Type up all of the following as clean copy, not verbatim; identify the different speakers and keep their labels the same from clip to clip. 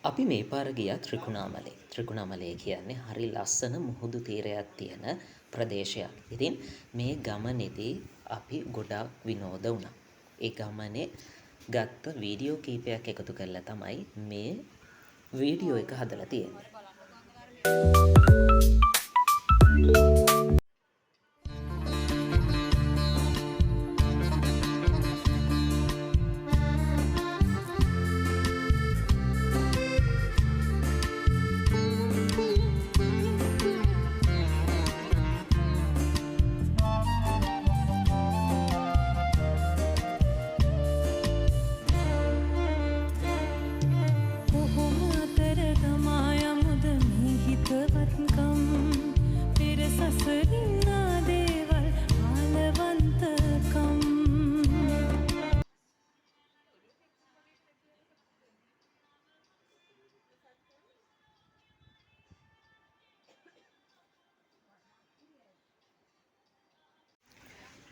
Speaker 1: අපි මේ පාර ගියා ත්‍රිකුණාමලේ. ත්‍රිකුණාමලය කියන්නේ හරි ලස්සන මුහුදු තීරයක් තියෙන ප්‍රදේශයක්. ඉතින් මේ ගමනේදී අපි ගොඩාක් විනෝද වුණා. ඒ ගමනේ ගත්ත වීඩියෝ කීපයක් එකතු කරලා තමයි මේ වීඩියෝ එක හදලා තියෙන්නේ.
Speaker 2: කොහොම අතර ගමා යමුද මේ හිතවත්කම් පෙර සසරින් ආදේවල් ආලවන්තකම්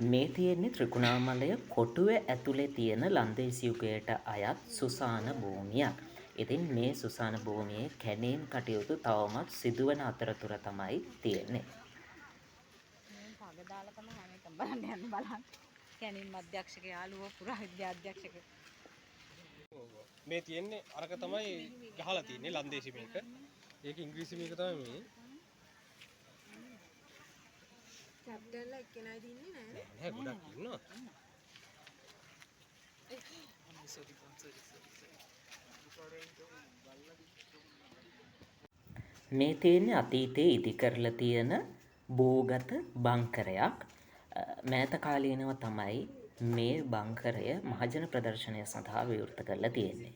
Speaker 1: මේ තියෙන්නේ ත්‍රිකුණාමලය කොටුවේ ඇතුලේ තියෙන ලන්දේසි යුගයට අයත් සුසාන භූමියක්. ඉතින් මේ සුසාන භූමියේ කැණීම් කටයුතු තවමත් සිදුවන අතරතුර තමයි තියෙන්නේ.
Speaker 3: පග දාලා තමයි හැම එකම බලන්න යන්න බලන්න. කැණීම් අධ්‍යක්ෂක යාළුවෝ පුරාවිද්‍යා අධ්‍යක්ෂක.
Speaker 4: මේ තියෙන්නේ අරක තමයි ගහලා තියෙන්නේ ලන්දේසි මේක. ඒක ඉංග්‍රීසි මේක තමයි මේ.
Speaker 5: චැප්ටර්ල එක්කෙනයි දින්නේ නෑ
Speaker 4: නෑ ගොඩක් ඉන්නවා.
Speaker 1: මේ තියෙන්නේ අතීතයේ ඉදි කරලා තියෙන භූගත බංකරයක්. මෑත කාලීනව තමයි මේ බංකරය මහජන ප්‍රදර්ශනය සඳහා විවෘත කරලා තියෙන්නේ.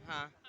Speaker 6: हाँ